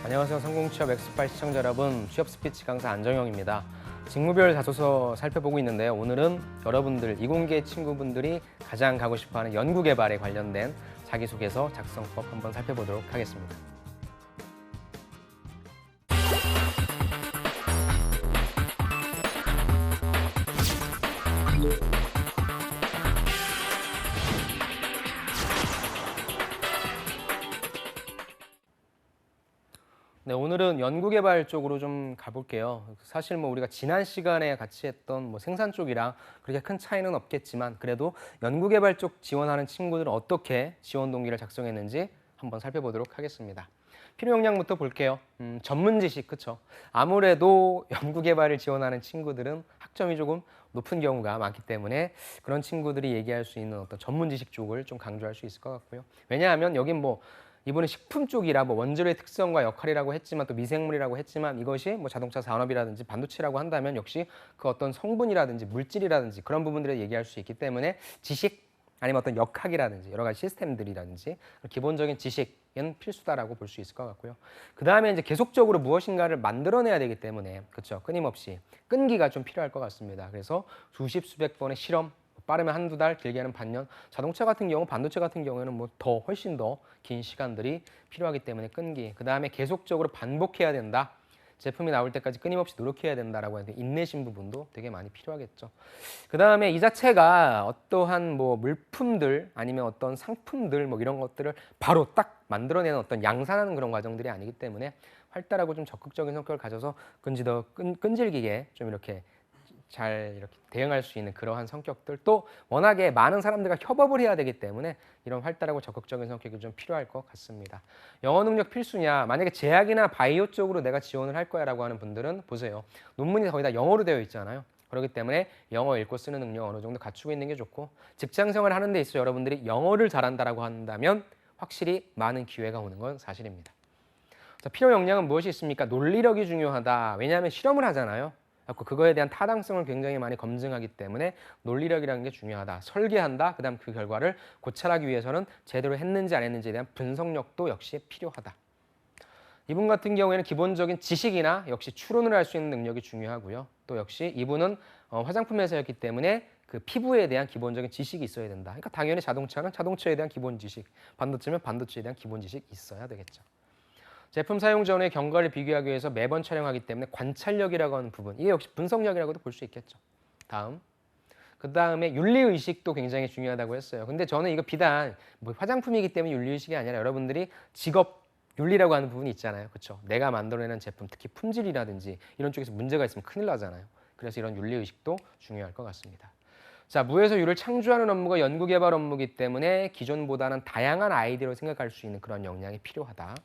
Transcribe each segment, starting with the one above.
안녕하세요. 성공취업 엑스파일 시청자 여러분, 취업 스피치 강사 안정영입니다. 직무별 자소서 살펴보고 있는데요. 오늘은 여러분들, 이공계 친구분들이 가장 가고 싶어하는 연구개발에 관련된 자기소개서 작성법 한번 살펴보도록 하겠습니다. 네, 오늘은 연구개발 쪽으로 좀 가볼게요. 사실 우리가 지난 시간에 같이 했던 생산 쪽이랑 그렇게 큰 차이는 없겠지만 그래도 연구개발 쪽 지원하는 친구들은 어떻게 지원 동기를 작성했는지 한번 살펴보도록 하겠습니다. 필요 역량부터 볼게요. 전문 지식, 그쵸? 아무래도 연구개발을 지원하는 친구들은 학점이 조금 높은 경우가 많기 때문에 그런 친구들이 얘기할 수 있는 어떤 전문 지식 쪽을 좀 강조할 수 있을 것 같고요. 왜냐하면 여긴 이번에 식품 쪽이라 원재료의 특성과 역할이라고 했지만 또 미생물이라고 했지만 이것이 자동차 산업이라든지 반도체라고 한다면 역시 그 어떤 성분이라든지 물질이라든지 그런 부분들을 얘기할 수 있기 때문에 지식 아니면 어떤 역학이라든지 여러 가지 시스템들이라든지 기본적인 지식은 필수다라고 볼 수 있을 것 같고요. 그 다음에 이제 계속적으로 무엇인가를 만들어내야 되기 때문에 그렇죠. 끊임없이 끈기가 좀 필요할 것 같습니다. 그래서 수십 수백 번의 실험 빠르면 한두 달, 길게는 반년. 자동차 같은 경우, 반도체 같은 경우에는 훨씬 더 긴 시간들이 필요하기 때문에 끈기. 그 다음에 계속적으로 반복해야 된다. 제품이 나올 때까지 끊임없이 노력해야 된다라고 하는데 인내심 부분도 되게 많이 필요하겠죠. 그 다음에 이 자체가 어떠한 물품들 아니면 어떤 상품들 이런 것들을 바로 딱 만들어내는 어떤 양산하는 그런 과정들이 아니기 때문에 활달하고 좀 적극적인 성격을 가져서 끈질기게 좀 이렇게 잘 이렇게 대응할 수 있는 그러한 성격들 또 워낙에 많은 사람들과 협업을 해야 되기 때문에 이런 활달하고 적극적인 성격이 좀 필요할 것 같습니다. 영어 능력 필수냐? 만약에 제약이나 바이오 쪽으로 내가 지원을 할 거야 라고 하는 분들은 보세요. 논문이 거의 다 영어로 되어 있잖아요. 그렇기 때문에 영어 읽고 쓰는 능력 어느 정도 갖추고 있는 게 좋고 직장 생활을 하는 데 있어 여러분들이 영어를 잘한다라고 한다면 확실히 많은 기회가 오는 건 사실입니다. 자, 필요 역량은 무엇이 있습니까? 논리력이 중요하다. 왜냐하면 실험을 하잖아요. 그거에 대한 타당성을 굉장히 많이 검증하기 때문에 논리력이라는 게 중요하다. 설계한다. 그 다음 그 결과를 고찰하기 위해서는 제대로 했는지 안 했는지에 대한 분석력도 역시 필요하다. 이분 같은 경우에는 기본적인 지식이나 역시 추론을 할 수 있는 능력이 중요하고요. 또 역시 이분은 화장품 회사였기 때문에 그 피부에 대한 기본적인 지식이 있어야 된다. 그러니까 당연히 자동차는 자동차에 대한 기본 지식, 반도체면 반도체에 대한 기본 지식이 있어야 되겠죠. 제품 사용 전후의 경과를 비교하기 위해서 매번 촬영하기 때문에 관찰력이라고 하는 부분, 이게 역시 분석력이라고도 볼 수 있겠죠. 그 다음에 윤리의식도 굉장히 중요하다고 했어요. 근데 저는 이거 비단 화장품이기 때문에 윤리의식이 아니라 여러분들이 직업 윤리라고 하는 부분이 있잖아요. 그렇죠? 내가 만들어내는 제품, 특히 품질이라든지 이런 쪽에서 문제가 있으면 큰일 나잖아요. 그래서 이런 윤리의식도 중요할 것 같습니다. 자, 무에서 유를 창조하는 업무가 연구개발 업무이기 때문에 기존보다는 다양한 아이디어를 생각할 수 있는 그런 역량이 필요하다.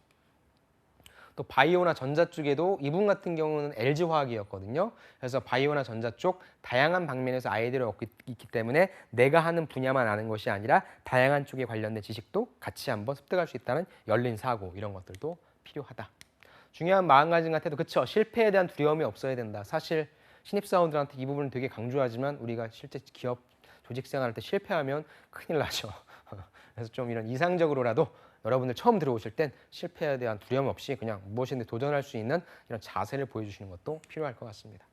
또 바이오나 전자 쪽에도 이분 같은 경우는 LG화학이었거든요. 그래서 바이오나 전자 쪽 다양한 방면에서 아이디어를 얻고 있기 때문에 내가 하는 분야만 아는 것이 아니라 다양한 쪽에 관련된 지식도 같이 한번 습득할 수 있다는 열린 사고 이런 것들도 필요하다. 중요한 마음가짐 같아도 그쵸. 실패에 대한 두려움이 없어야 된다. 사실 신입사원들한테 이 부분을 되게 강조하지만 우리가 실제 기업 조직 생활할 때 실패하면 큰일 나죠. 그래서 좀 이런 이상적으로라도 여러분들 처음 들어오실 땐 실패에 대한 두려움 없이 그냥 무엇이든 도전할 수 있는 이런 자세를 보여주시는 것도 필요할 것 같습니다.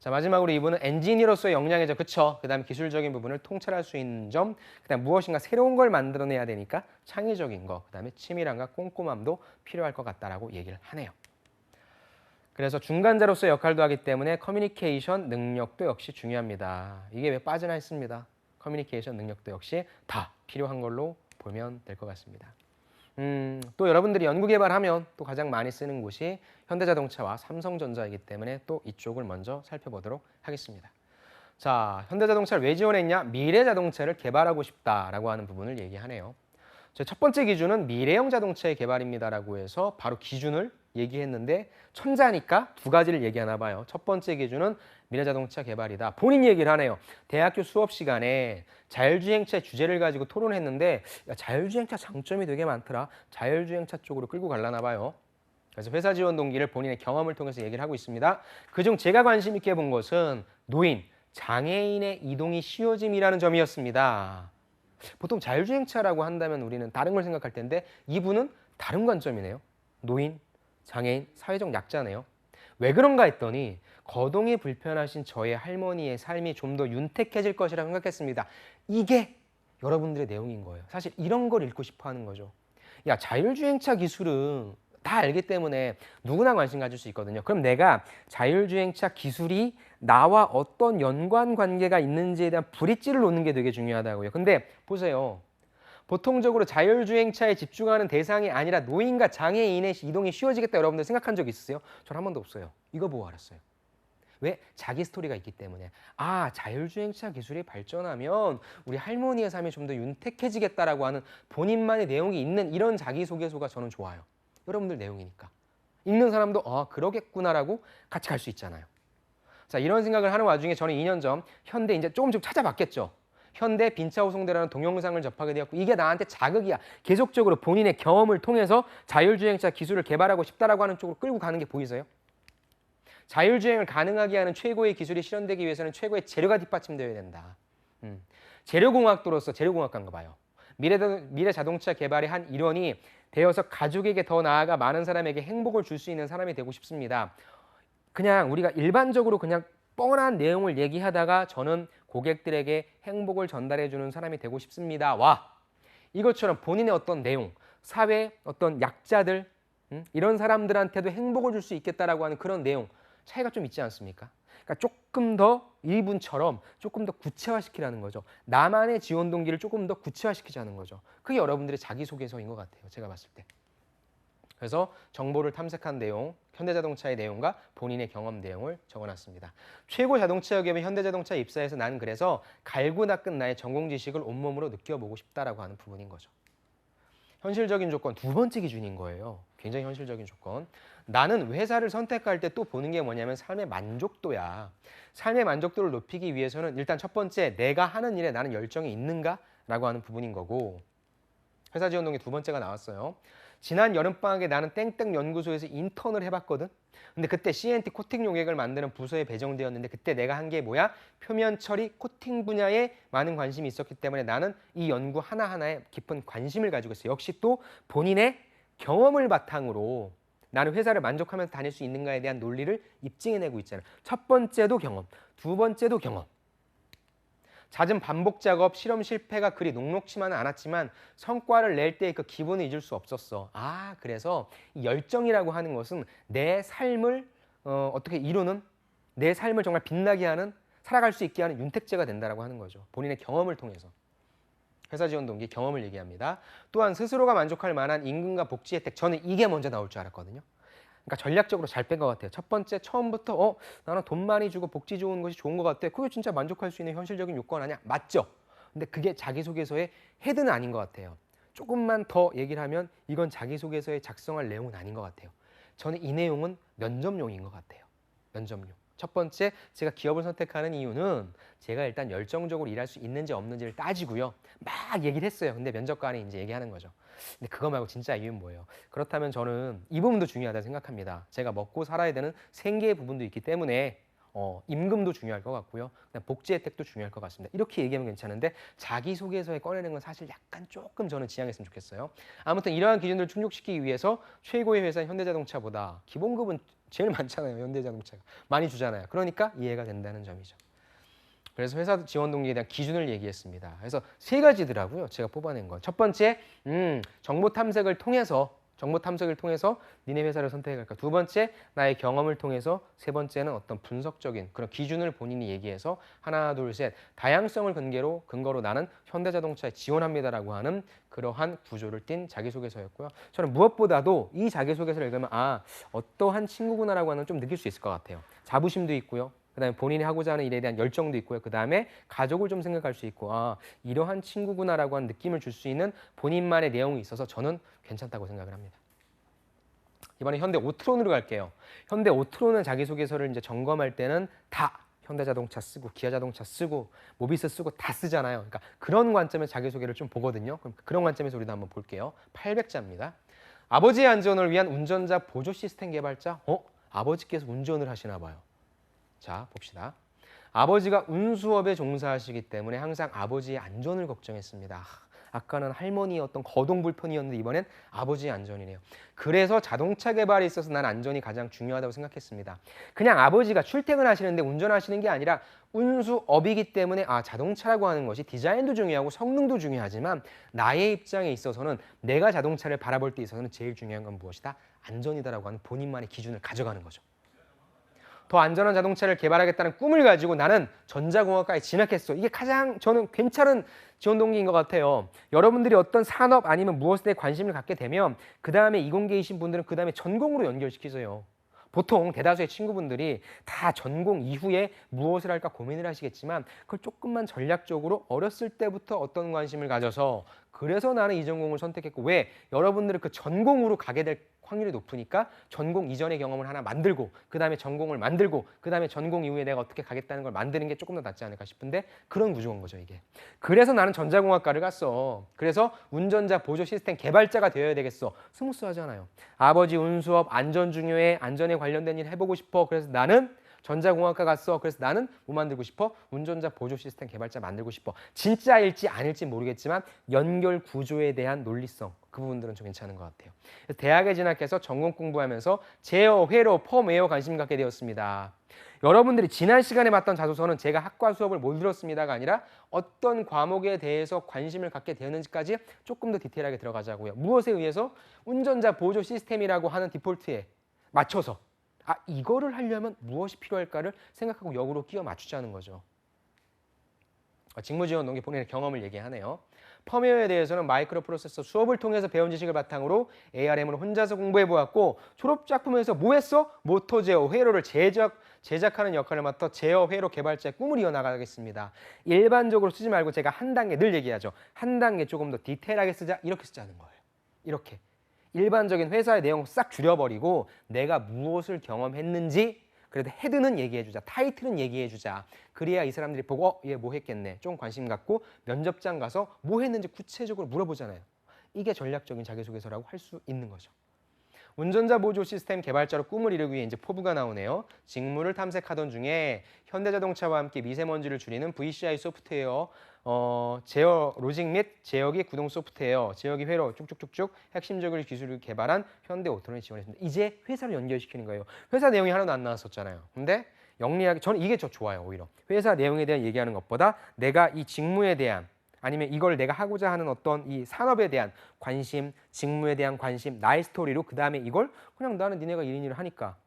자, 마지막으로 이분은 엔지니어로서의 역량이죠. 그쵸? 그 다음에 기술적인 부분을 통찰할 수 있는 점, 그 다음 무엇인가 새로운 걸 만들어내야 되니까 창의적인 거, 그 다음에 치밀함과 꼼꼼함도 필요할 것 같다라고 얘기를 하네요. 그래서 중간자로서의 역할도 하기 때문에 커뮤니케이션 능력도 역시 중요합니다. 이게 왜 빠지나 했습니다. 커뮤니케이션 능력도 역시 다 필요한 걸로 보면 될 것 같습니다. 또 여러분들이 연구개발하면 또 가장 많이 쓰는 곳이 현대자동차와 삼성전자이기 때문에 또 이쪽을 먼저 살펴보도록 하겠습니다. 자, 현대자동차를 왜 지원했냐? 미래자동차를 개발하고 싶다라고 하는 부분을 얘기하네요. 첫 번째 기준은 미래형 자동차의 개발입니다라고 해서 바로 기준을 얘기했는데 천자니까 두 가지를 얘기하나 봐요. 첫 번째 기준은 미래자동차 개발이다. 본인 얘기를 하네요. 대학교 수업 시간에 자율주행차 주제를 가지고 토론했는데 야, 자율주행차 장점이 되게 많더라. 자율주행차 쪽으로 끌고 가려나 봐요. 그래서 회사 지원 동기를 본인의 경험을 통해서 얘기를 하고 있습니다. 그중 제가 관심 있게 본 것은 노인, 장애인의 이동이 쉬워짐이라는 점이었습니다. 보통 자율주행차라고 한다면 우리는 다른 걸 생각할 텐데 이분은 다른 관점이네요. 노인, 장애인, 사회적 약자네요. 왜 그런가 했더니 거동이 불편하신 저의 할머니의 삶이 좀 더 윤택해질 것이라고 생각했습니다. 이게 여러분들의 내용인 거예요. 사실 이런 걸 읽고 싶어 하는 거죠. 야, 자율주행차 기술은 다 알기 때문에 누구나 관심 가질 수 있거든요. 그럼 내가 자율주행차 기술이 나와 어떤 연관 관계가 있는지에 대한 브릿지를 놓는 게 되게 중요하다고요. 근데 보세요. 보통적으로 자율주행차에 집중하는 대상이 아니라 노인과 장애인의 이동이 쉬워지겠다 여러분들 생각한 적 있으세요? 전 한 번도 없어요. 이거 보고 알았어요. 왜? 자기 스토리가 있기 때문에. 아, 자율주행차 기술이 발전하면 우리 할머니의 삶이 좀 더 윤택해지겠다라고 하는 본인만의 내용이 있는 이런 자기소개서가 저는 좋아요. 여러분들 내용이니까. 읽는 사람도 그러겠구나라고 같이 갈 수 있잖아요. 자, 이런 생각을 하는 와중에 저는 2년 전 현대 이제 조금 찾아봤겠죠. 현대 빈차호송대라는 동영상을 접하게 되었고 이게 나한테 자극이야. 계속적으로 본인의 경험을 통해서 자율주행차 기술을 개발하고 싶다라고 하는 쪽으로 끌고 가는 게 보이세요? 자율주행을 가능하게 하는 최고의 기술이 실현되기 위해서는 최고의 재료가 뒷받침되어야 된다. 재료공학도로서 재료공학과인가 봐요. 미래 자동차 개발의 한 일원이 되어서 가족에게 더 나아가 많은 사람에게 행복을 줄 수 있는 사람이 되고 싶습니다. 그냥 우리가 일반적으로 그냥 뻔한 내용을 얘기하다가 저는 고객들에게 행복을 전달해주는 사람이 되고 싶습니다. 와, 이것처럼 본인의 어떤 내용, 사회 어떤 약자들 이런 사람들한테도 행복을 줄 수 있겠다라고 하는 그런 내용 차이가 좀 있지 않습니까? 그러니까 조금 더 이분처럼 조금 더 구체화시키라는 거죠. 나만의 지원 동기를 조금 더 구체화시키자는 거죠. 그게 여러분들의 자기소개서인 것 같아요. 제가 봤을 때. 그래서 정보를 탐색한 내용, 현대자동차의 내용과 본인의 경험 내용을 적어놨습니다. 최고 자동차 기업인 현대자동차에 입사해서 나는 그래서 갈고 닦은 나의 전공 지식을 온몸으로 느껴보고 싶다라고 하는 부분인 거죠. 현실적인 조건, 두 번째 기준인 거예요. 굉장히 현실적인 조건. 나는 회사를 선택할 때 또 보는 게 뭐냐면 삶의 만족도야. 삶의 만족도를 높이기 위해서는 일단 첫 번째, 내가 하는 일에 나는 열정이 있는가라고 하는 부분인 거고 회사 지원 동기 두 번째가 나왔어요. 지난 여름방학에 나는 땡땡 연구소에서 인턴을 해봤거든. 근데 그때 CNT 코팅 용액을 만드는 부서에 배정되었는데 그때 내가 한 게 뭐야? 표면 처리 코팅 분야에 많은 관심이 있었기 때문에 나는 이 연구 하나하나에 깊은 관심을 가지고 있어요. 역시 또 본인의 경험을 바탕으로 나는 회사를 만족하면서 다닐 수 있는가에 대한 논리를 입증해내고 있잖아요. 첫 번째도 경험, 두 번째도 경험. 잦은 반복 작업, 실험 실패가 그리 녹록치만은 않았지만 성과를 낼 때 그 기분을 잊을 수 없었어. 아, 그래서 이 열정이라고 하는 것은 내 삶을 어떻게 이루는, 내 삶을 정말 빛나게 하는, 살아갈 수 있게 하는 윤택제가 된다라고 하는 거죠. 본인의 경험을 통해서. 회사 지원 동기 경험을 얘기합니다. 또한 스스로가 만족할 만한 임금과 복지 혜택. 저는 이게 먼저 나올 줄 알았거든요. 그러니까 전략적으로 잘 뺀 것 같아요. 첫 번째 처음부터 나는 돈 많이 주고 복지 좋은 것이 좋은 것 같아. 그게 진짜 만족할 수 있는 현실적인 요건 아니야? 맞죠? 근데 그게 자기소개서의 헤드는 아닌 것 같아요. 조금만 더 얘기를 하면 이건 자기소개서에 작성할 내용은 아닌 것 같아요. 저는 이 내용은 면접용인 것 같아요. 면접용. 첫 번째, 제가 기업을 선택하는 이유는 제가 일단 열정적으로 일할 수 있는지 없는지를 따지고요. 막 얘기를 했어요. 근데 면접관이 이제 얘기하는 거죠. 근데 그거 말고 진짜 이유는 뭐예요? 그렇다면 저는 이 부분도 중요하다고 생각합니다. 제가 먹고 살아야 되는 생계의 부분도 있기 때문에 임금도 중요할 것 같고요. 복지 혜택도 중요할 것 같습니다. 이렇게 얘기하면 괜찮은데 자기소개서에 꺼내는 건 사실 약간 조금 저는 지양했으면 좋겠어요. 아무튼 이러한 기준들을 충족시키기 위해서 최고의 회사인 현대자동차보다 기본급은 제일 많잖아요. 현대자동차가. 많이 주잖아요. 그러니까 이해가 된다는 점이죠. 그래서 회사 지원 동기에 대한 기준을 얘기했습니다. 그래서 세 가지더라고요. 제가 뽑아낸 거. 첫 번째, 정보 탐색을 통해서 니네 회사를 선택할까. 두 번째, 나의 경험을 통해서. 세 번째는 어떤 분석적인 그런 기준을 본인이 얘기해서 하나, 둘, 셋 다양성을 근거로 나는 현대자동차에 지원합니다라고 하는 그러한 구조를 띈 자기소개서였고요. 저는 무엇보다도 이 자기소개서를 읽으면 어떠한 친구구나라고 하는 좀 느낄 수 있을 것 같아요. 자부심도 있고요. 그다음에 본인이 하고자 하는 일에 대한 열정도 있고요. 그다음에 가족을 좀 생각할 수 있고 이러한 친구구나라고 하는 느낌을 줄 수 있는 본인만의 내용이 있어서 저는 괜찮다고 생각을 합니다. 이번에 현대 오트론으로 갈게요. 현대 오트론은 자기소개서를 이제 점검할 때는 다 현대자동차 쓰고 기아자동차 쓰고 모비스 쓰고 다 쓰잖아요. 그러니까 그런 관점에서 자기소개를 좀 보거든요. 그럼 그런 관점에서 우리도 한번 볼게요. 800자입니다. 아버지의 안전을 위한 운전자 보조 시스템 개발자. 아버지께서 운전을 하시나 봐요. 자, 봅시다. 아버지가 운수업에 종사하시기 때문에 항상 아버지의 안전을 걱정했습니다. 아까는 할머니의 어떤 거동불편이었는데 이번엔 아버지의 안전이네요. 그래서 자동차 개발에 있어서 난 안전이 가장 중요하다고 생각했습니다. 그냥 아버지가 출퇴근하시는데 운전하시는 게 아니라 운수업이기 때문에 자동차라고 하는 것이 디자인도 중요하고 성능도 중요하지만 나의 입장에 있어서는 내가 자동차를 바라볼 때 있어서는 제일 중요한 건 무엇이다? 안전이다라고 하는 본인만의 기준을 가져가는 거죠. 더 안전한 자동차를 개발하겠다는 꿈을 가지고 나는 전자공학과에 진학했어. 이게 가장 저는 괜찮은 지원 동기인 것 같아요. 여러분들이 어떤 산업 아니면 무엇에 관심을 갖게 되면 그 다음에 이공계이신 분들은 그 다음에 전공으로 연결시키세요. 보통 대다수의 친구분들이 다 전공 이후에 무엇을 할까 고민을 하시겠지만 그걸 조금만 전략적으로 어렸을 때부터 어떤 관심을 가져서 그래서 나는 이 전공을 선택했고 왜? 여러분들은 그 전공으로 가게 될 확률이 높으니까 전공 이전의 경험을 하나 만들고 그 다음에 전공을 만들고 그 다음에 전공 이후에 내가 어떻게 가겠다는 걸 만드는 게 조금 더 낫지 않을까 싶은데 그런 구조인 거죠 이게. 그래서 나는 전자공학과를 갔어. 그래서 운전자 보조 시스템 개발자가 되어야 되겠어. 스무스하잖아요. 아버지 운수업 안전 중요해. 안전에 관련된 일 해보고 싶어. 그래서 나는 전자공학과 갔어. 그래서 나는 뭐 만들고 싶어? 운전자 보조 시스템 개발자 만들고 싶어. 진짜일지 아닐지 모르겠지만 연결 구조에 대한 논리성 그 부분들은 좀 괜찮은 것 같아요. 대학에 진학해서 전공 공부하면서 제어, 회로, 펌웨어 관심 갖게 되었습니다. 여러분들이 지난 시간에 봤던 자소서는 제가 학과 수업을 못 들었습니다가 아니라 어떤 과목에 대해서 관심을 갖게 되었는지까지 조금 더 디테일하게 들어가자고요. 무엇에 의해서? 운전자 보조 시스템이라고 하는 디폴트에 맞춰서 이거를 하려면 무엇이 필요할까를 생각하고 역으로 끼워 맞추자는 거죠. 직무지원 동기 본인의 경험을 얘기하네요. 펌웨어에 대해서는 마이크로 프로세서 수업을 통해서 배운 지식을 바탕으로 ARM을 혼자서 공부해보았고 졸업작품에서 뭐 했어? 모터 제어, 회로를 제작하는 역할을 맡아 제어, 회로 개발자의 꿈을 이어나가겠습니다. 일반적으로 쓰지 말고 제가 한 단계 늘 얘기하죠. 한 단계 조금 더 디테일하게 쓰자 이렇게 쓰자는 거예요. 이렇게. 일반적인 회사의 내용 싹 줄여버리고 내가 무엇을 경험했는지 그래도 헤드는 얘기해주자. 타이틀은 얘기해주자. 그래야 이 사람들이 보고 얘 뭐 했겠네. 좀 관심 갖고 면접장 가서 뭐 했는지 구체적으로 물어보잖아요. 이게 전략적인 자기소개서라고 할 수 있는 거죠. 운전자 보조 시스템 개발자로 꿈을 이루기 위해 이제 포부가 나오네요. 직무를 탐색하던 중에 현대자동차와 함께 미세먼지를 줄이는 VCI 소프트웨어, 제어 로직 및 제어기 구동 소프트웨어, 제어기 회로 쭉쭉쭉쭉 핵심적인 기술을 개발한 현대오토를 지원했습니다. 이제 회사를 연결시키는 거예요. 회사 내용이 하나도 안 나왔었잖아요. 근데 영리하게 저는 이게 더 좋아요. 오히려 회사 내용에 대한 얘기하는 것보다 내가 이 직무에 대한 아니면 이걸 내가 하고자 하는 어떤 이 산업에 대한 관심, 직무에 대한 관심, 나의 스토리로 그 다음에 이걸 그냥 나는 니네가 1인 1을 하니까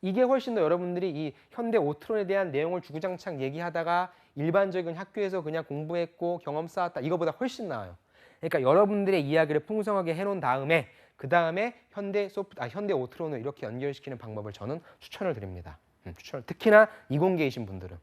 이게 훨씬 더 여러분들이 이 현대 오트론에 대한 내용을 주구장창 얘기하다가 일반적인 학교에서 그냥 공부했고 경험 쌓았다 이거보다 훨씬 나아요. 그러니까 여러분들의 이야기를 풍성하게 해놓은 다음에 그 다음에 현대 오트론을 이렇게 연결시키는 방법을 저는 추천을 드립니다. 특히나 이공계이신 분들은.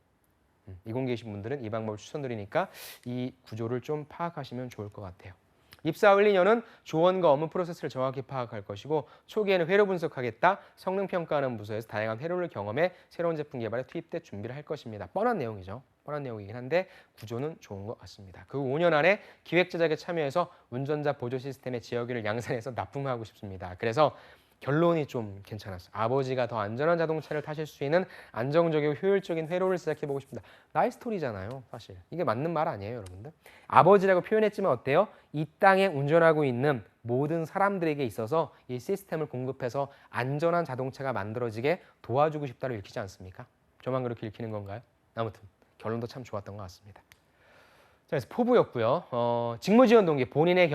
이 방법을 추천드리니까 이 구조를 좀 파악하시면 좋을 것 같아요. 입사 후 1~2년은 조언과 업무 프로세스를 정확히 파악할 것이고 초기에는 회로 분석하겠다. 성능 평가하는 부서에서 다양한 회로를 경험해 새로운 제품 개발에 투입돼 준비를 할 것입니다. 뻔한 내용이죠. 뻔한 내용이긴 한데 구조는 좋은 것 같습니다. 그 5년 안에 기획 제작에 참여해서 운전자 보조 시스템의 제어기를 양산해서 납품하고 싶습니다. 그래서 결론이 좀 괜찮았어요. 아버지가 더 안전한 자동차를 타실 수 있는 안정적이고 효율적인 회로를 시작해보고 싶습니다. 나의 스토리잖아요. 사실 이게 맞는 말 아니에요 여러분들? 아버지라고 표현했지만 어때요? 이 땅에 운전하고 있는 모든 사람들에게 있어서 이 시스템을 공급해서 안전한 자동차가 만들어지게 도와주고 싶다고 읽히지 않습니까? 저만 그렇게 읽히는 건가요? 아무튼 결론도 참 좋았던 것 같습니다. 자, 그래서 포부였고요. 직무지원 동기 본인의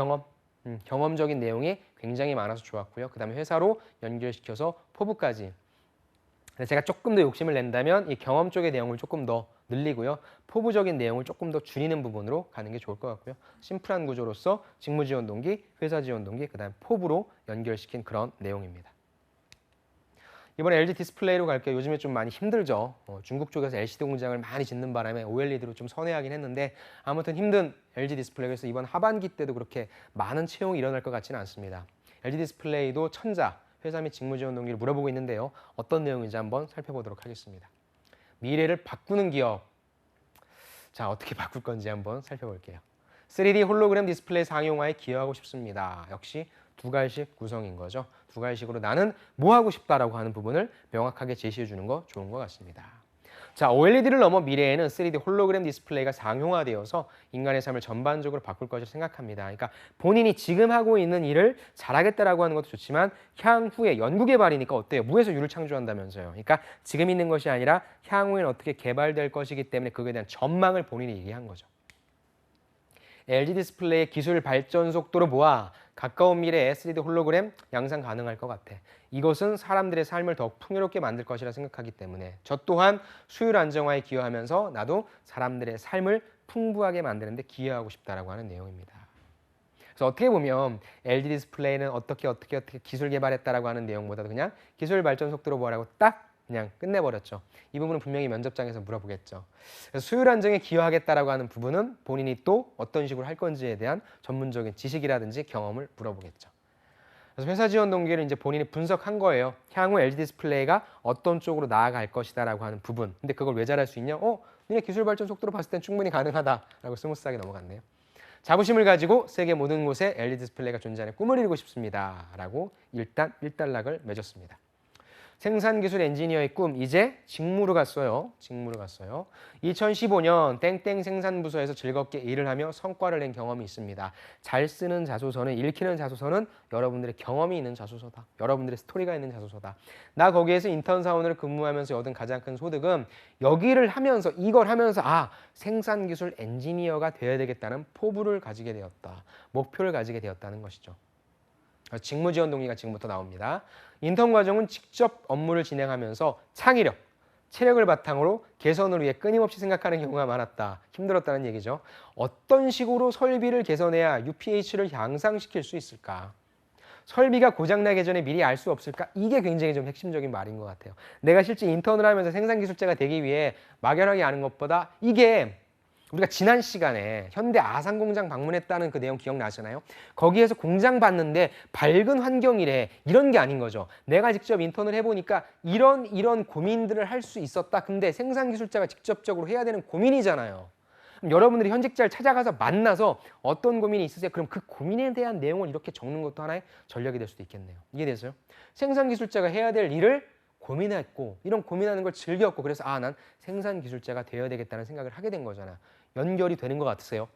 경험적인 내용이 굉장히 많아서 좋았고요. 그 다음에 회사로 연결시켜서 포부까지. 제가 조금 더 욕심을 낸다면 이 경험 쪽의 내용을 조금 더 늘리고요. 포부적인 내용을 조금 더 줄이는 부분으로 가는 게 좋을 것 같고요. 심플한 구조로서 직무지원 동기, 회사 지원 동기, 그 다음에 포부로 연결시킨 그런 내용입니다. 이번에 LG 디스플레이로 갈게요. 요즘에 좀 많이 힘들죠. 중국 쪽에서 LCD 공장을 많이 짓는 바람에 OLED로 좀 선회하긴 했는데 아무튼 힘든 LG 디스플레이 그래서 이번 하반기 때도 그렇게 많은 채용이 일어날 것 같지는 않습니다. LG 디스플레이도 천자, 회사 및 직무 지원 동기를 물어보고 있는데요. 어떤 내용인지 한번 살펴보도록 하겠습니다. 미래를 바꾸는 기업. 자, 어떻게 바꿀 건지 한번 살펴볼게요. 3D 홀로그램 디스플레이 상용화에 기여하고 싶습니다. 역시 두 갈식 구성인 거죠. 두 갈식으로 나는 뭐 하고 싶다라고 하는 부분을 명확하게 제시해 주는 거 좋은 것 같습니다. 자, OLED를 넘어 미래에는 3D 홀로그램 디스플레이가 상용화되어서 인간의 삶을 전반적으로 바꿀 것이라 생각합니다. 그러니까 본인이 지금 하고 있는 일을 잘하겠다라고 하는 것도 좋지만 향후에 연구 개발이니까 어때요? 무에서 유를 창조한다면서요. 그러니까 지금 있는 것이 아니라 향후에는 어떻게 개발될 것이기 때문에 그거에 대한 전망을 본인이 얘기한 거죠. LG 디스플레이의 기술 발전 속도로 보아 가까운 미래에 3D 홀로그램 양상 가능할 것 같아. 이것은 사람들의 삶을 더욱 풍요롭게 만들 것이라 생각하기 때문에 저 또한 수율 안정화에 기여하면서 나도 사람들의 삶을 풍부하게 만드는 데 기여하고 싶다라고 하는 내용입니다. 그래서 어떻게 보면 LG 디스플레이는 어떻게 기술 개발했다라고 하는 내용보다도 그냥 기술 발전 속도로 보아라고 딱 그냥 끝내버렸죠. 이 부분은 분명히 면접장에서 물어보겠죠. 그래서 수율 안정에 기여하겠다라고 하는 부분은 본인이 또 어떤 식으로 할 건지에 대한 전문적인 지식이라든지 경험을 물어보겠죠. 그래서 회사 지원 동기를 이제 본인이 분석한 거예요. 향후 LG 디스플레이가 어떤 쪽으로 나아갈 것이다라고 하는 부분. 근데 그걸 왜 잘할 수 있냐? 니네 기술 발전 속도로 봤을 땐 충분히 가능하다라고 스무스하게 넘어갔네요. 자부심을 가지고 세계 모든 곳에 LG 디스플레이가 존재하는 꿈을 이루고 싶습니다라고 일단 일단락을 맺었습니다. 생산기술 엔지니어의 꿈, 이제 직무로 갔어요. 2015년 땡땡 생산부서에서 즐겁게 일을 하며 성과를 낸 경험이 있습니다. 잘 쓰는 자소서는, 읽히는 자소서는 여러분들의 경험이 있는 자소서다. 여러분들의 스토리가 있는 자소서다. 나 거기에서 인턴 사원으로 근무하면서 얻은 가장 큰 소득은 여기를 하면서, 이걸 하면서 생산기술 엔지니어가 되어야 되겠다는 포부를 가지게 되었다. 목표를 가지게 되었다는 것이죠. 직무 지원 동기가 지금부터 나옵니다. 인턴 과정은 직접 업무를 진행하면서 창의력, 체력을 바탕으로 개선을 위해 끊임없이 생각하는 경우가 많았다. 힘들었다는 얘기죠. 어떤 식으로 설비를 개선해야 UPH를 향상시킬 수 있을까? 설비가 고장나기 전에 미리 알 수 없을까? 이게 굉장히 좀 핵심적인 말인 것 같아요. 내가 실제 인턴을 하면서 생산기술자가 되기 위해 막연하게 아는 것보다 이게 우리가 지난 시간에 현대 아산공장 방문했다는 그 내용 기억나시나요? 거기에서 공장 봤는데 밝은 환경이래. 이런 게 아닌 거죠. 내가 직접 인턴을 해보니까 이런 고민들을 할 수 있었다. 근데 생산기술자가 직접적으로 해야 되는 고민이잖아요. 그럼 여러분들이 현직자를 찾아가서 만나서 어떤 고민이 있으세요? 그럼 그 고민에 대한 내용을 이렇게 적는 것도 하나의 전략이 될 수도 있겠네요. 이해되세요? 생산기술자가 해야 될 일을 고민했고 이런 고민하는 걸 즐겼고 그래서 난 생산기술자가 되어야 되겠다는 생각을 하게 된 거잖아. 연결이 되는 것 같으세요?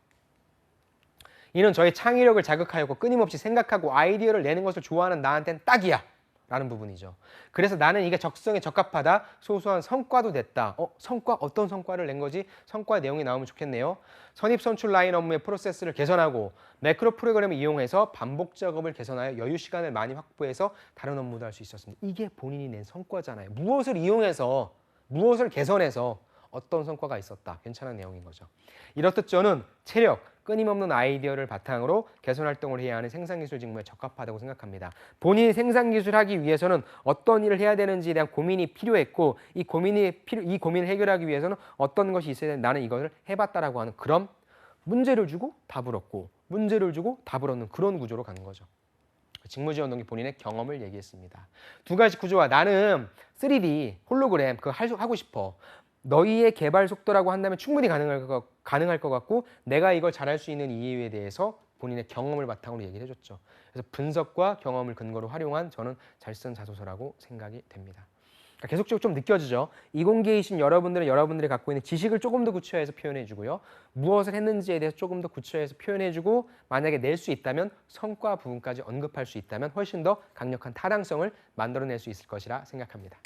이는 저의 창의력을 자극하였고 끊임없이 생각하고 아이디어를 내는 것을 좋아하는 나한테는 딱이야 라는 부분이죠. 그래서 나는 이게 적성에 적합하다. 소소한 성과도 냈다. 성과? 어떤 성과를 낸 거지? 성과 내용이 나오면 좋겠네요. 선입선출 라인 업무의 프로세스를 개선하고 매크로 프로그램을 이용해서 반복 작업을 개선하여 여유 시간을 많이 확보해서 다른 업무도 할 수 있었습니다. 이게 본인이 낸 성과잖아요. 무엇을 이용해서, 무엇을 개선해서 어떤 성과가 있었다. 괜찮은 내용인 거죠. 이렇듯 저는 체력, 끊임없는 아이디어를 바탕으로 개선 활동을 해야 하는 생산기술 직무에 적합하다고 생각합니다. 본인이 생산기술 하기 위해서는 어떤 일을 해야 되는지에 대한 고민이 필요했고 이 고민을 해결하기 위해서는 어떤 것이 있어야 되는 나는 이것을 해봤다라고 하는 그런 문제를 주고 답을 얻고 문제를 주고 답을 얻는 그런 구조로 가는 거죠. 직무지원동기 본인의 경험을 얘기했습니다. 두 가지 구조와 나는 3D 홀로그램 그거 하고 싶어. 너희의 개발 속도라고 한다면 충분히 가능할 것 같고 내가 이걸 잘할 수 있는 이유에 대해서 본인의 경험을 바탕으로 얘기를 해줬죠. 그래서 분석과 경험을 근거로 활용한 저는 잘 쓴 자소서라고 생각이 됩니다. 그러니까 계속적으로 좀 느껴지죠. 이공계이신 여러분들은 여러분들이 갖고 있는 지식을 조금 더 구체화해서 표현해주고요. 무엇을 했는지에 대해서 조금 더 구체화해서 표현해주고 만약에 낼 수 있다면 성과 부분까지 언급할 수 있다면 훨씬 더 강력한 타당성을 만들어낼 수 있을 것이라 생각합니다.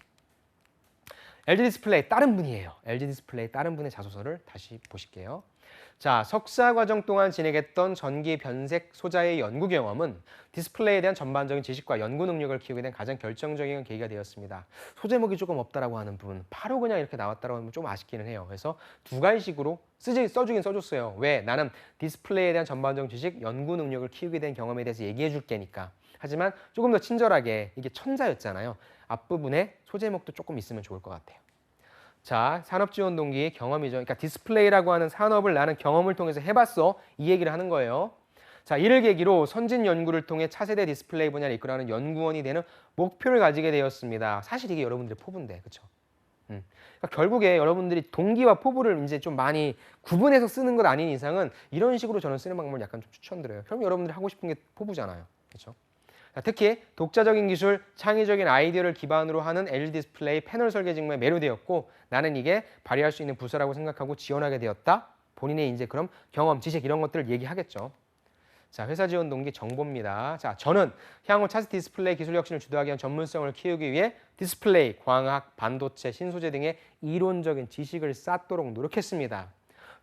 LG 디스플레이 다른 분이에요. LG 디스플레이 다른 분의 자소서를 다시 보실게요. 자, 석사 과정 동안 진행했던 전기 변색 소자의 연구 경험은 디스플레이에 대한 전반적인 지식과 연구 능력을 키우게 된 가장 결정적인 계기가 되었습니다. 소제목이 조금 없다라고 하는 부분, 바로 그냥 이렇게 나왔다라고 하면 좀 아쉽기는 해요. 그래서 두 가지식으로 써주긴 써줬어요. 왜? 나는 디스플레이에 대한 전반적인 지식, 연구 능력을 키우게 된 경험에 대해서 얘기해 줄 게니까. 하지만 조금 더 친절하게, 이게 천자였잖아요. 앞부분에 소제목도 조금 있으면 좋을 것 같아요. 자, 산업지원 동기의 경험이죠. 그러니까 디스플레이라고 하는 산업을 나는 경험을 통해서 해봤어. 이 얘기를 하는 거예요. 자, 이를 계기로 선진 연구를 통해 차세대 디스플레이 분야를 이끌어가는 연구원이 되는 목표를 가지게 되었습니다. 사실 이게 여러분들의 포부인데, 그렇죠? 그러니까 결국에 여러분들이 동기와 포부를 이제 좀 많이 구분해서 쓰는 것 아닌 이상은 이런 식으로 저는 쓰는 방법을 약간 좀 추천드려요. 그럼 여러분들이 하고 싶은 게 포부잖아요, 그렇죠? 특히 독자적인 기술, 창의적인 아이디어를 기반으로 하는 LED 디스플레이 패널 설계 직무에 매료되었고 나는 이게 발휘할 수 있는 부서라고 생각하고 지원하게 되었다. 본인의 이제 그럼 경험, 지식 이런 것들을 얘기하겠죠. 자, 회사 지원 동기 정보입니다. 자, 저는 향후 차세 디스플레이 기술 혁신을 주도하기 위한 전문성을 키우기 위해 디스플레이, 광학, 반도체, 신소재 등의 이론적인 지식을 쌓도록 노력했습니다.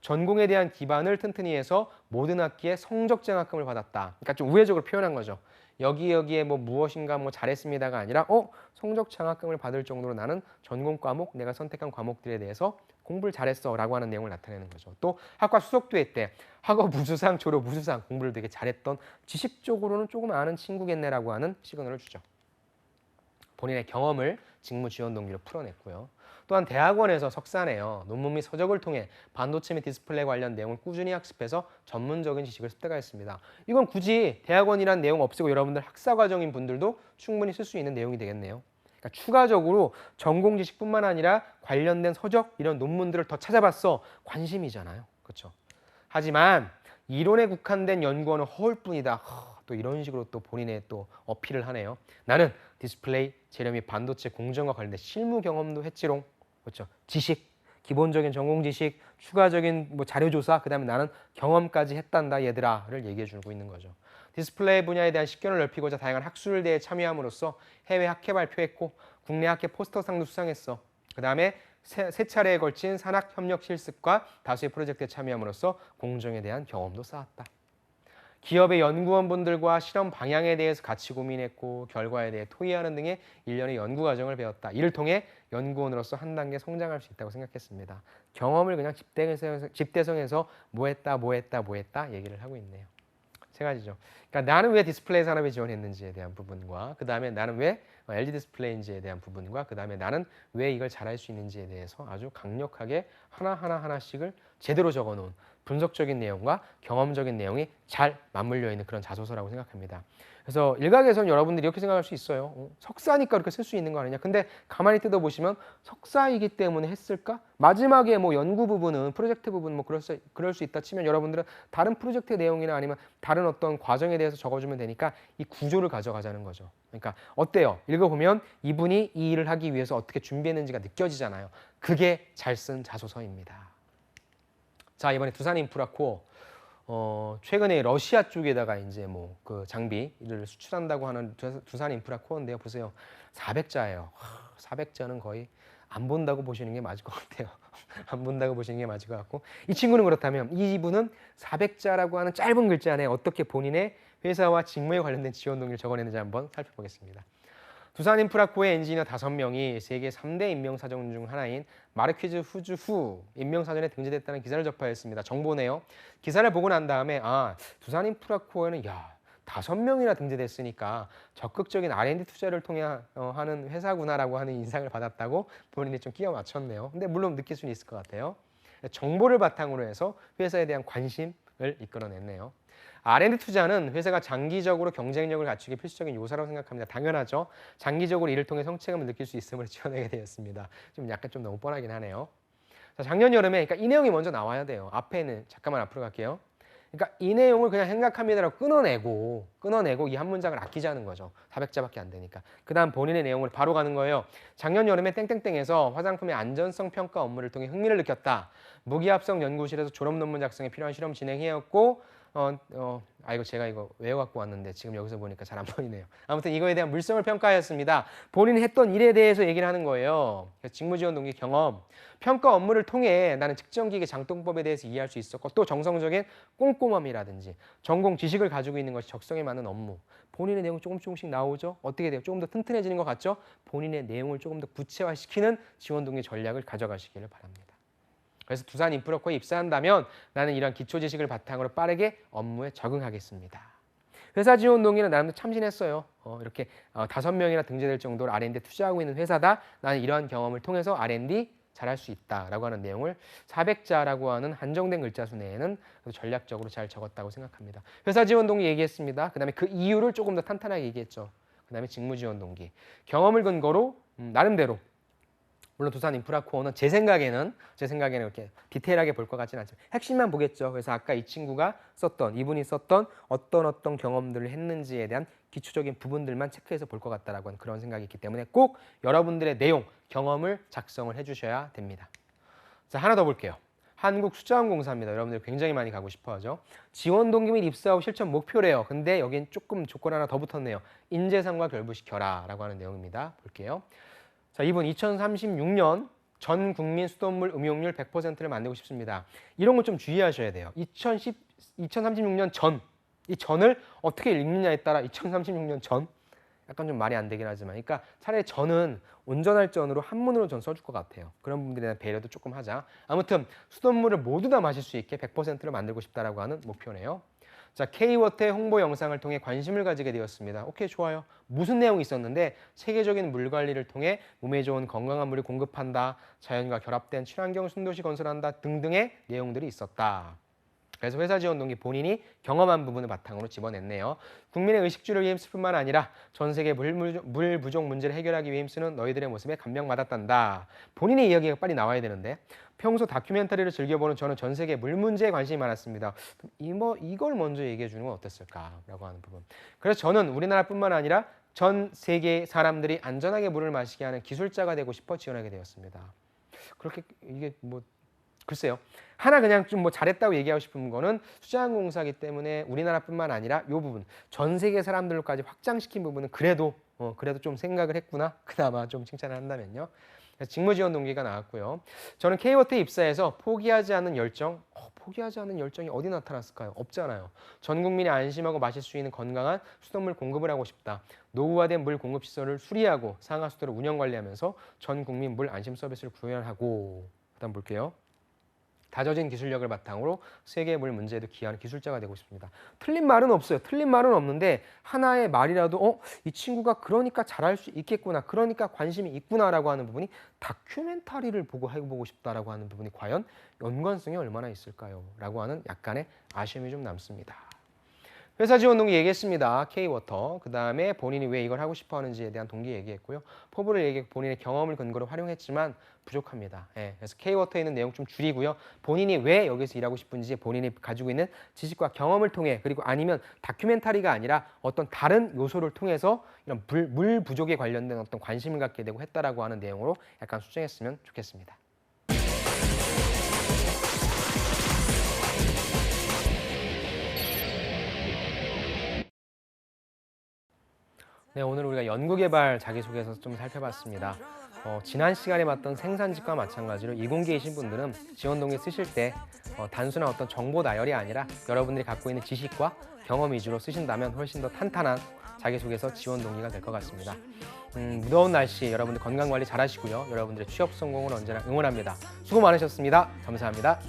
전공에 대한 기반을 튼튼히 해서 모든 학기에 성적 장학금을 받았다. 그러니까 좀 우회적으로 표현한 거죠. 여기에 뭐 무엇인가 뭐 잘했습니다가 아니라 성적 장학금을 받을 정도로 나는 전공 과목, 내가 선택한 과목들에 대해서 공부를 잘했어 라고 하는 내용을 나타내는 거죠. 또 학과 수석대회 때 학업 우수상, 졸업 우수상 공부를 되게 잘했던 지식적으로는 조금 아는 친구겠네라고 하는 시그널을 주죠. 본인의 경험을 직무 지원 동기로 풀어냈고요. 또한 대학원에서 석사네요. 논문 및 서적을 통해 반도체 및 디스플레이 관련 내용을 꾸준히 학습해서 전문적인 지식을 습득하였습니다. 이건 굳이 대학원이란 내용 없애고 여러분들 학사과정인 분들도 충분히 쓸 수 있는 내용이 되겠네요. 그러니까 추가적으로 전공 지식뿐만 아니라 관련된 서적, 이런 논문들을 더 찾아봤어. 관심이잖아요. 그렇죠? 하지만 이론에 국한된 연구원은 허울뿐이다. 또 이런 식으로 또 본인의 또 어필을 하네요. 나는 디스플레이, 재료 및 반도체 공정과 관련된 실무 경험도 했지롱. 그렇죠? 지식, 기본적인 전공 지식, 추가적인 뭐 자료 조사, 그다음에 나는 경험까지 했단다 얘들아를 얘기해 주고 있는 거죠. 디스플레이 분야에 대한 식견을 넓히고자 다양한 학술 대회에 참여함으로써 해외 학회 발표했고 국내 학회 포스터상도 수상했어. 그다음에 세 차례에 걸친 산학 협력 실습과 다수의 프로젝트에 참여함으로써 공정에 대한 경험도 쌓았다. 기업의 연구원분들과 실험 방향에 대해서 같이 고민했고 결과에 대해 토의하는 등의 일련의 연구 과정을 배웠다. 이를 통해 연구원으로서 한 단계 성장할 수 있다고 생각했습니다. 경험을 그냥 집대성에서 뭐 했다 얘기를 하고 있네요. 세 가지죠. 그러니까 나는 왜 디스플레이 산업에 지원했는지에 대한 부분과 그 다음에 나는 왜 LG 디스플레이인지에 대한 부분과 그 다음에 나는 왜 이걸 잘할 수 있는지에 대해서 아주 강력하게 하나씩을 제대로 적어놓은 분석적인 내용과 경험적인 내용이 잘 맞물려 있는 그런 자소서라고 생각합니다. 그래서 일각에서는 여러분들이 이렇게 생각할 수 있어요. 석사니까 그렇게 쓸 수 있는 거 아니냐. 근데 가만히 뜯어보시면 석사이기 때문에 했을까? 마지막에 뭐 연구 부분은 프로젝트 부분 뭐 그럴 수 있다 치면 여러분들은 다른 프로젝트 내용이나 아니면 다른 어떤 과정에 대해서 적어주면 되니까 이 구조를 가져가자는 거죠. 그러니까 어때요? 읽어보면 이분이 이 일을 하기 위해서 어떻게 준비했는지가 느껴지잖아요. 그게 잘 쓴 자소서입니다. 자, 이번에 두산인프라코어 최근에 러시아 쪽에다가 이제 뭐 그 장비를 수출한다고 하는 두산인프라코어인데요. 보세요. 400자예요. 400자는 거의 안 본다고 보시는 게 맞을 것 같아요. 안 본다고 보시는 게 맞을 것 같고 이 친구는 그렇다면 이분은 400자라고 하는 짧은 글자 안에 어떻게 본인의 회사와 직무에 관련된 지원 동기를 적어냈는지 한번 살펴보겠습니다. 두산인프라코어의 엔지니어 5명이 세계 3대 임명사전 중 하나인 마르퀴즈 후즈 후 임명사전에 등재됐다는 기사를 접하였습니다. 정보네요. 기사를 보고 난 다음에 두산인프라코어는 5명이나 등재됐으니까 적극적인 R&D 투자를 통해 하는 회사구나라고 하는 인상을 받았다고 본인이 좀 끼워 맞췄네요. 근데 물론 느낄 수는 있을 것 같아요. 정보를 바탕으로 해서 회사에 대한 관심을 이끌어냈네요. R&D 투자는 회사가 장기적으로 경쟁력을 갖추기 필수적인 요소라고 생각합니다. 당연하죠. 장기적으로 이를 통해 성취감을 느낄 수 있음을 지원하게 되었습니다. 좀 약간 좀 너무 뻔하긴 하네요. 자, 작년 여름에 그러니까 이 내용이 먼저 나와야 돼요. 앞에는 잠깐만 앞으로 갈게요. 그러니까 이 내용을 그냥 생각합니다라고 끊어내고 이 한 문장을 아끼자는 거죠. 400자밖에 안 되니까. 그 다음 본인의 내용을 바로 가는 거예요. 작년 여름에 땡땡땡에서 화장품의 안전성 평가 업무를 통해 흥미를 느꼈다. 무기합성 연구실에서 졸업 논문 작성에 필요한 실험 진행해왔고 이거 제가 이거 외워갖고 왔는데 지금 여기서 보니까 잘 안 보이네요. 아무튼 이거에 대한 물성을 평가하였습니다. 본인이 했던 일에 대해서 얘기를 하는 거예요. 직무지원 동기 경험. 평가 업무를 통해 나는 측정기계 장동법에 대해서 이해할 수 있었고 또 정성적인 꼼꼼함이라든지 전공 지식을 가지고 있는 것이 적성에 맞는 업무. 본인의 내용 조금씩 나오죠. 어떻게 돼요? 조금 더 튼튼해지는 것 같죠? 본인의 내용을 조금 더 구체화시키는 지원 동기 전략을 가져가시기를 바랍니다. 그래서 두산인프라코어에 입사한다면 나는 이런 기초 지식을 바탕으로 빠르게 업무에 적응하겠습니다. 회사 지원 동기는 나름대로 참신했어요. 이렇게 5명이나 등재될 정도로 R&D에 투자하고 있는 회사다. 나는 이러한 경험을 통해서 R&D 잘할 수 있다라고 하는 내용을 400자라고 하는 한정된 글자 수 내에는 전략적으로 잘 적었다고 생각합니다. 회사 지원 동기 얘기했습니다. 그 다음에 그 이유를 조금 더 탄탄하게 얘기했죠. 그 다음에 직무 지원 동기. 경험을 근거로 나름대로 물론 두산 인프라코어는 제 생각에는 이렇게 디테일하게 볼 것 같지는 않지만 핵심만 보겠죠. 그래서 아까 이 친구가 이분이 썼던 어떤 경험들을 했는지에 대한 기초적인 부분들만 체크해서 볼 것 같다라고 하는 그런 생각이 있기 때문에 꼭 여러분들의 내용, 경험을 작성을 해주셔야 됩니다. 자, 하나 더 볼게요. 한국숫자원공사입니다. 여러분들 굉장히 많이 가고 싶어 하죠. 지원 동기 및 입사 후 실천 목표래요. 근데 여긴 조금 조건 하나 더 붙었네요. 인재상과 결부시켜라 라고 하는 내용입니다. 볼게요. 자, 이분 2036년 전 국민 수돗물 음용률 100%를 만들고 싶습니다. 이런 거 좀 주의하셔야 돼요. 2036년 전, 이 전을 어떻게 읽느냐에 따라 2036년 전 약간 좀 말이 안 되긴 하지만, 그러니까 차라리 전은 온전할 전으로 한문으로 전 써줄 것 같아요. 그런 부분들에 대한 배려도 조금 하자. 아무튼 수돗물을 모두 다 마실 수 있게 100%를 만들고 싶다라고 하는 목표네요. 자, K워터의 홍보 영상을 통해 관심을 가지게 되었습니다. 오케이, 좋아요. 무슨 내용이 있었는데 세계적인 물 관리를 통해 몸에 좋은 건강한 물을 공급한다, 자연과 결합된 친환경 순도시 건설한다 등등의 내용들이 있었다. 그래서 회사 지원 동기 본인이 경험한 부분을 바탕으로 집어냈네요. 국민의 의식주를 위해 힘쓸 뿐만 아니라 전 세계 물 부족 문제를 해결하기 위해 힘쓰는 너희들의 모습에 감명받았단다. 본인의 이야기가 빨리 나와야 되는데, 평소 다큐멘터리를 즐겨보는 저는 전 세계 물 문제에 관심이 많았습니다. 이걸 먼저 얘기해 주는 건 어땠을까라고 하는 부분. 그래서 저는 우리나라뿐만 아니라 전 세계 사람들이 안전하게 물을 마시게 하는 기술자가 되고 싶어 지원하게 되었습니다. 그렇게 이게 글쎄요. 하나 그냥 좀 잘했다고 얘기하고 싶은 거는 수자원공사이기 때문에 우리나라뿐만 아니라 이 부분, 전 세계 사람들로까지 확장시킨 부분은 그래도 좀 생각을 했구나. 그나마 좀 칭찬을 한다면요. 직무 지원 동기가 나왔고요. 저는 K워터에 입사해서 포기하지 않는 열정이 어디 나타났을까요? 없잖아요. 전 국민이 안심하고 마실 수 있는 건강한 수돗물 공급을 하고 싶다. 노후화된 물 공급 시설을 수리하고 상하수도를 운영 관리하면서 전 국민 물 안심 서비스를 구현하고, 그다음 볼게요. 다져진 기술력을 바탕으로 세계 물 문제에도 기여하는 기술자가 되고 싶습니다. 틀린 말은 없어요. 틀린 말은 없는데 하나의 말이라도 이 친구가 그러니까 잘할 수 있겠구나, 그러니까 관심이 있구나라고 하는 부분이 다큐멘터리를 보고 해보고 싶다라고 하는 부분이 과연 연관성이 얼마나 있을까요? 라고 하는 약간의 아쉬움이 좀 남습니다. 회사 지원 동기 얘기했습니다. K워터. 그 다음에 본인이 왜 이걸 하고 싶어 하는지에 대한 동기 얘기했고요. 포부를 얘기했고 본인의 경험을 근거로 활용했지만 부족합니다. 그래서 K워터에 있는 내용 좀 줄이고요. 본인이 왜 여기서 일하고 싶은지, 본인이 가지고 있는 지식과 경험을 통해, 그리고 아니면 다큐멘터리가 아니라 어떤 다른 요소를 통해서 이런 물 부족에 관련된 어떤 관심을 갖게 되고 했다라고 하는 내용으로 약간 수정했으면 좋겠습니다. 네, 오늘 우리가 연구개발 자기소개서 좀 살펴봤습니다. 지난 시간에 봤던 생산직과 마찬가지로 이공계이신 분들은 지원 동기 쓰실 때 단순한 어떤 정보 나열이 아니라 여러분들이 갖고 있는 지식과 경험 위주로 쓰신다면 훨씬 더 탄탄한 자기소개서 지원 동기가 될 것 같습니다. 무더운 날씨 여러분들 건강관리 잘 하시고요. 여러분들의 취업 성공을 언제나 응원합니다. 수고 많으셨습니다. 감사합니다.